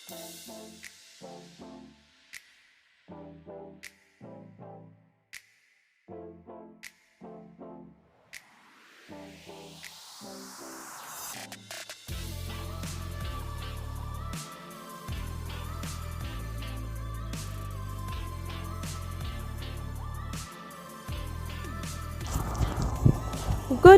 Good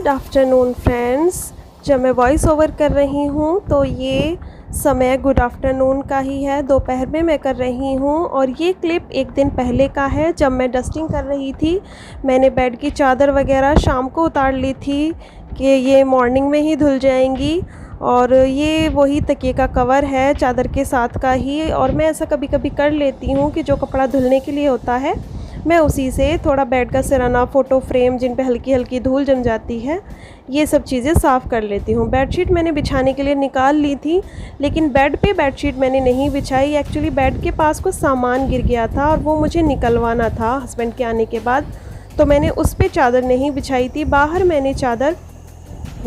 afternoon friends. जब मैं voice over कर रही हूँ तो ये समय गुड आफ्टरनून का ही है, दोपहर में मैं कर रही हूँ। और ये क्लिप एक दिन पहले का है, जब मैं डस्टिंग कर रही थी। मैंने बेड की चादर वगैरह शाम को उतार ली थी कि ये मॉर्निंग में ही धुल जाएंगी। और ये वही तकिए का कवर है चादर के साथ का ही। और मैं ऐसा कभी कभी कर लेती हूँ कि जो कपड़ा धुलने के लिए होता है मैं उसी से थोड़ा बेड का सिराना, फ़ोटो फ्रेम जिन पे हल्की हल्की धूल जम जाती है, ये सब चीज़ें साफ़ कर लेती हूँ। बेडशीट मैंने बिछाने के लिए निकाल ली थी, लेकिन बेड पे बेडशीट मैंने नहीं बिछाई। एक्चुअली बेड के पास कुछ सामान गिर गया था और वो मुझे निकलवाना था हस्बैंड के आने के बाद, तो मैंने उस पर चादर नहीं बिछाई थी। बाहर मैंने चादर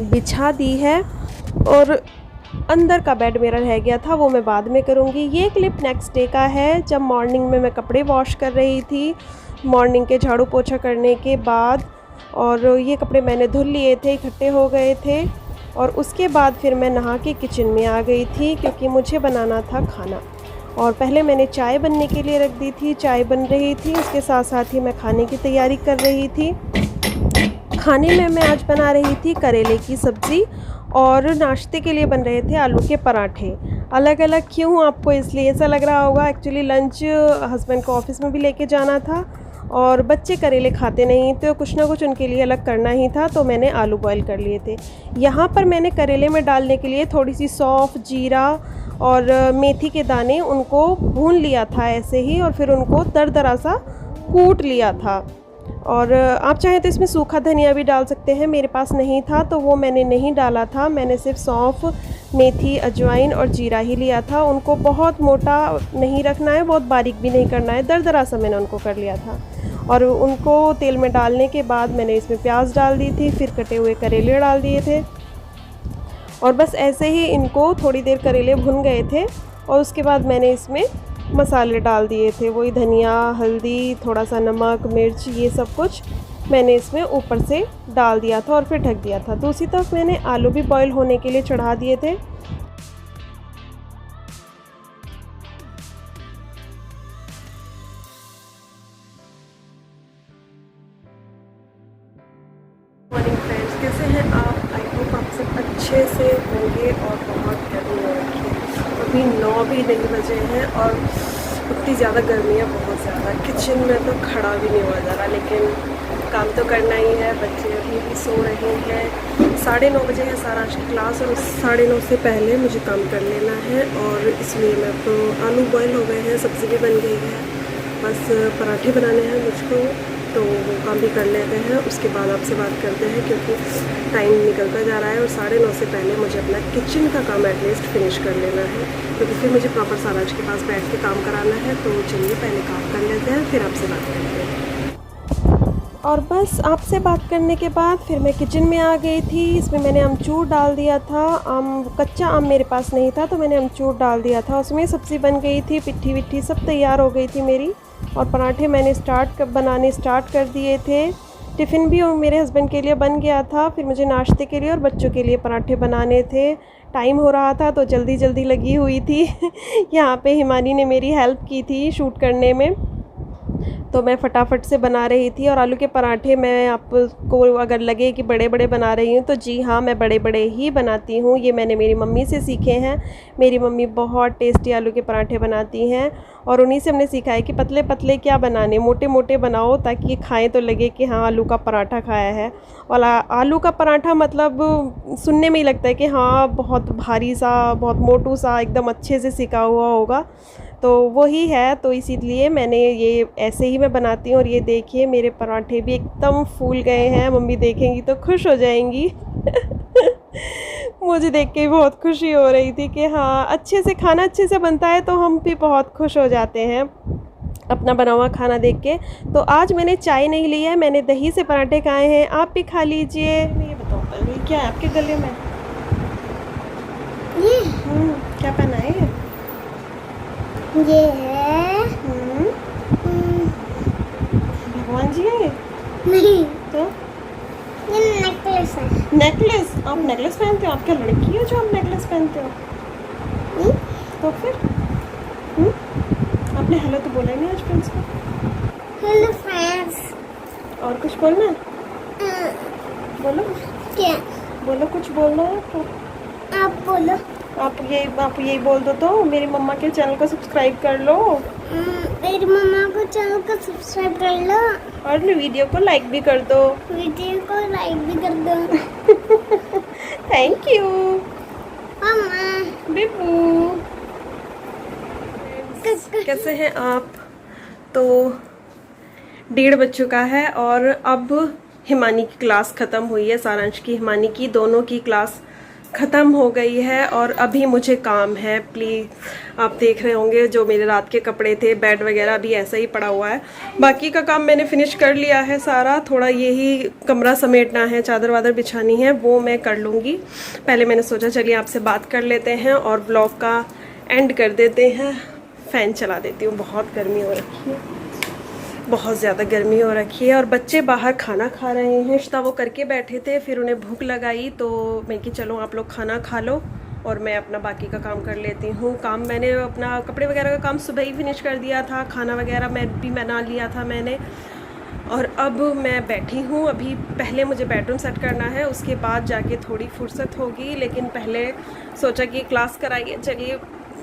बिछा दी है और अंदर का बेड मेरा रह गया था, वो मैं बाद में करूँगी। ये क्लिप नेक्स्ट डे का है, जब मॉर्निंग में मैं कपड़े वॉश कर रही थी, मॉर्निंग के झाड़ू पोछा करने के बाद। और ये कपड़े मैंने धुल लिए थे, इकट्ठे हो गए थे। और उसके बाद फिर मैं नहा के किचन में आ गई थी, क्योंकि मुझे बनाना था खाना। और पहले मैंने चाय बनने के लिए रख दी थी, चाय बन रही थी, उसके साथ साथ ही मैं खाने की तैयारी कर रही थी। खाने में मैं आज बना रही थी करेले की सब्ज़ी, और नाश्ते के लिए बन रहे थे आलू के पराठे। अलग अलग क्यों, आपको इसलिए ऐसा लग रहा होगा, एक्चुअली लंच हस्बैंड को ऑफिस में भी लेके जाना था और बच्चे करेले खाते नहीं, तो कुछ ना कुछ उनके लिए अलग करना ही था, तो मैंने आलू बॉईल कर लिए थे। यहाँ पर मैंने करेले में डालने के लिए थोड़ी सी सौंफ, जीरा और मेथी के दाने, उनको भून लिया था ऐसे ही, और फिर उनको दरदरा सा कूट लिया था। और आप चाहें तो इसमें सूखा धनिया भी डाल सकते हैं, मेरे पास नहीं था तो वो मैंने नहीं डाला था। मैंने सिर्फ सौंफ, मेथी, अजवाइन और जीरा ही लिया था। उनको बहुत मोटा नहीं रखना है, बहुत बारीक भी नहीं करना है, दरदरा सा मैंने उनको कर लिया था। और उनको तेल में डालने के बाद मैंने इसमें प्याज डाल दी थी, फिर कटे हुए करेले डाल दिए थे, और बस ऐसे ही इनको थोड़ी देर करेले भुन गए थे। और उसके बाद मैंने इसमें मसाले डाल दिए थे, वही धनिया, हल्दी, थोड़ा सा नमक, मिर्च, ये सब कुछ मैंने इसमें ऊपर से डाल दिया था और फिर ढक दिया था। दूसरी तरफ मैंने आलू भी बॉईल होने के लिए चढ़ा दिए थे। मॉर्निंग फ्रेंड्स, कैसे हैं आप? आई होप आप सब अच्छे से होंगे। और बहुत गर्मी हो रखी है, अभी 9 भी नहीं बजे हैं और इतनी ज़्यादा गर्मी है, बहुत ज़्यादा। किचन में तो खड़ा भी नहीं हुआ जा रहा, लेकिन काम तो करना ही है। बच्चे अभी भी सो रहे हैं, 9:30 बजे है सारांश की क्लास, और 9:30 से पहले मुझे काम कर लेना है। और इसलिए मैं तो आलू बॉयल हो गए हैं, सब्ज़ी भी बन गई है, बस पराठे बनाने हैं मुझको, तो वो काम भी कर लेते हैं। उसके बाद आपसे बात करते हैं, क्योंकि टाइम निकलता जा रहा है और 9:30 से पहले मुझे अपना किचन का काम एटलीस्ट फिनिश कर लेना है, क्योंकि फिर मुझे प्रॉपर सारांश के पास बैठ के काम कराना है। तो चलिए पहले काम कर लेते हैं, फिर आपसे बात करते हैं। और बस आपसे बात करने के बाद फिर मैं किचन में आ गई थी। इसमें मैंने अमचूर डाल दिया था, कच्चा आम मेरे पास नहीं था तो मैंने अमचूर डाल दिया था। उसमें सब्ज़ी बन गई थी, पिट्ठी विट्ठी सब तैयार हो गई थी मेरी। और पराठे मैंने बनाने स्टार्ट कर दिए थे। टिफ़िन भी मेरे हस्बैंड के लिए बन गया था, फिर मुझे नाश्ते के लिए और बच्चों के लिए पराठे बनाने थे। टाइम हो रहा था तो जल्दी जल्दी लगी हुई थी यहाँ पे हिमानी ने मेरी हेल्प की थी शूट करने में, तो मैं फटाफट से बना रही थी। और आलू के पराठे मैं आपको अगर लगे कि बड़े बड़े बना रही हूँ, तो जी हाँ, मैं बड़े बड़े ही बनाती हूँ। ये मैंने मेरी मम्मी से सीखे हैं। मेरी मम्मी बहुत टेस्टी आलू के पराठे बनाती हैं, और उन्हीं से हमने सीखा है कि पतले पतले क्या बनाने, मोटे मोटे बनाओ, ताकि ये खाएँ तो लगे कि हाँ आलू का पराठा खाया है। और आलू का पराठा मतलब सुनने में ही लगता है कि हाँ बहुत भारी सा, बहुत मोटू सा, एकदम अच्छे से सिका हुआ होगा, तो वही है। तो इसीलिए मैंने ये ऐसे ही मैं बनाती हूँ। और ये देखिए मेरे पराठे भी एकदम फूल गए हैं, मम्मी देखेंगी तो खुश हो जाएंगी मुझे देख के भी बहुत खुशी हो रही थी कि हाँ अच्छे से खाना अच्छे से बनता है तो हम भी बहुत खुश हो जाते हैं अपना बना हुआ खाना देख के। तो आज मैंने चाय नहीं ली है, मैंने दही से पराठे खाए हैं, आप भी खा लीजिए। ये बताओ पहले क्या है आपके गले में? क्या पहना है? ये है भगवान जी है ये? नहीं, तो ये नेकलेस है। नेकलेस? आप नेकलेस पहनते हो? आप क्या लड़की हो जो आप नेकलेस पहनते हो? तो फिर आपने हेलो तो बोला ही नहीं आज फ्रेंड्स को। Hello friends. और कुछ बोलना है? बोलो। क्या? बोलो, कुछ बोलना है आपको? आप बोलो। आप यही बोल दो तो मेरी मम्मा के चैनल को सब्सक्राइब कर लो मेरी मम्मा को चैनल को सब्सक्राइब कर लो और वीडियो को लाइक भी कर दो। वीडियो को लाइक भी कर दो। थैंक यू मम्मा। बिबू। कैसे हैं आप? तो 1:30 बज चुका है और अब हिमानी की क्लास ख़त्म हुई है। सारांश की, हिमानी की, दोनों की क्लास ख़त्म हो गई है और अभी मुझे काम है। प्लीज़ आप देख रहे होंगे जो मेरे रात के कपड़े थे, बेड वगैरह भी ऐसा ही पड़ा हुआ है। बाकी का काम मैंने फिनिश कर लिया है सारा। थोड़ा यही कमरा समेटना है, चादर वादर बिछानी है, वो मैं कर लूँगी। पहले मैंने सोचा चलिए आपसे बात कर लेते हैं और ब्लॉग का एंड कर देते हैं। फ़ैन चला देती हूँ, बहुत गर्मी हो रखी है, बहुत ज़्यादा गर्मी हो रखी है। और बच्चे बाहर खाना खा रहे हैं। नाश्ता वो करके बैठे थे, फिर उन्हें भूख लगाई तो मैं कि चलो आप लोग खाना खा लो और मैं अपना बाकी का काम कर लेती हूँ। काम मैंने अपना कपड़े वगैरह का काम सुबह ही फिनिश कर दिया था, खाना वगैरह मैं भी बना लिया था मैंने। और अब मैं बैठी हूँ। अभी पहले मुझे बेडरूम सेट करना है, उसके बाद जाके थोड़ी फुर्सत होगी। लेकिन पहले सोचा कि क्लास कराइए, चलिए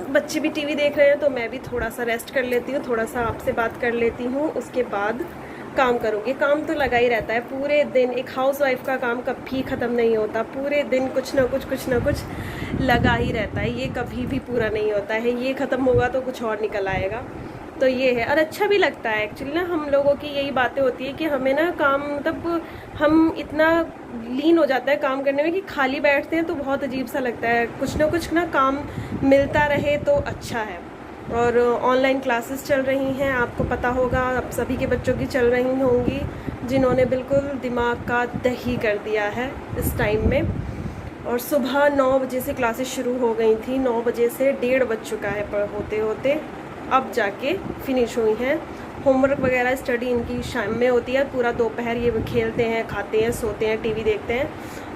बच्चे भी टीवी देख रहे हैं तो मैं भी थोड़ा सा रेस्ट कर लेती हूँ, थोड़ा सा आपसे बात कर लेती हूँ, उसके बाद काम करूँगी। काम तो लगा ही रहता है पूरे दिन। एक हाउसवाइफ का काम कभी ख़त्म नहीं होता। पूरे दिन कुछ ना कुछ लगा ही रहता है, ये कभी भी पूरा नहीं होता है। ये ख़त्म होगा तो कुछ और निकल आएगा। तो ये है, और अच्छा भी लगता है एक्चुअली ना। हम लोगों की यही बातें होती है कि हमें ना काम, मतलब हम इतना लीन हो जाता है काम करने में कि खाली बैठते हैं तो बहुत अजीब सा लगता है। कुछ ना काम मिलता रहे तो अच्छा है। और ऑनलाइन क्लासेस चल रही हैं, आपको पता होगा, अब सभी के बच्चों की चल रही होंगी, जिन्होंने बिल्कुल दिमाग का दही कर दिया है इस टाइम में। और सुबह 9 बजे से क्लासेस शुरू हो गई थी, 9 बजे से 1:30 बज चुका है पर होते होते अब जाके फिनिश हुई हैं। होमवर्क वगैरह स्टडी इनकी शाम में होती है, पूरा दोपहर ये खेलते हैं, खाते हैं, सोते हैं, टीवी देखते हैं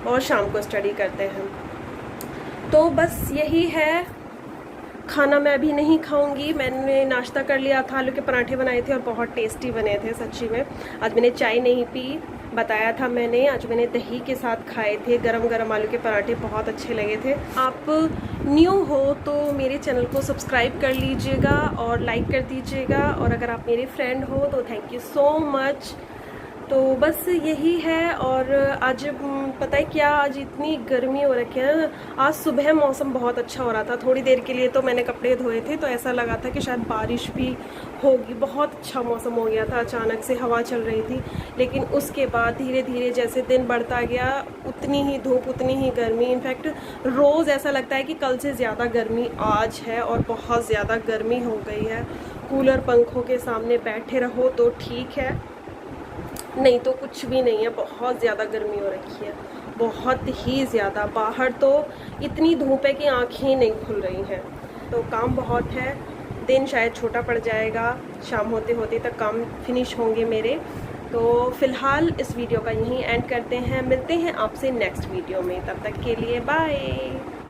और शाम को स्टडी करते हैं। तो बस यही है। खाना मैं अभी नहीं खाऊंगी। मैंने नाश्ता कर लिया था, आलू के पराठे बनाए थे और बहुत टेस्टी बने थे सच्ची में। आज मैंने चाय नहीं पी, बताया था मैंने। आज मैंने दही के साथ खाए थे गरम गरम आलू के पराठे, बहुत अच्छे लगे थे। आप न्यू हो तो मेरे चैनल को सब्सक्राइब कर लीजिएगा और लाइक कर दीजिएगा, और अगर आप मेरे फ्रेंड हो तो थैंक यू सो मच। तो बस यही है। और आज पता है क्या, आज इतनी गर्मी हो रखी है ना। आज सुबह मौसम बहुत अच्छा हो रहा था, थोड़ी देर के लिए तो मैंने कपड़े धोए थे तो ऐसा लगा था कि शायद बारिश भी होगी। बहुत अच्छा मौसम हो गया था, अचानक से हवा चल रही थी। लेकिन उसके बाद धीरे धीरे जैसे दिन बढ़ता गया, उतनी ही धूप, उतनी ही गर्मी। इनफैक्ट रोज़ ऐसा लगता है कि कल से ज़्यादा गर्मी आज है, और बहुत ज़्यादा गर्मी हो गई है। कूलर पंखों के सामने बैठे रहो तो ठीक है, नहीं तो कुछ भी नहीं है। बहुत ज़्यादा गर्मी हो रखी है, बहुत ही ज़्यादा। बाहर तो इतनी धूप है कि आँखें ही नहीं खुल रही हैं। तो काम बहुत है, दिन शायद छोटा पड़ जाएगा, शाम होते होते तक काम फिनिश होंगे मेरे। तो फ़िलहाल इस वीडियो का यहीं एंड करते हैं, मिलते हैं आपसे नेक्स्ट वीडियो में। तब तक के लिए बाय।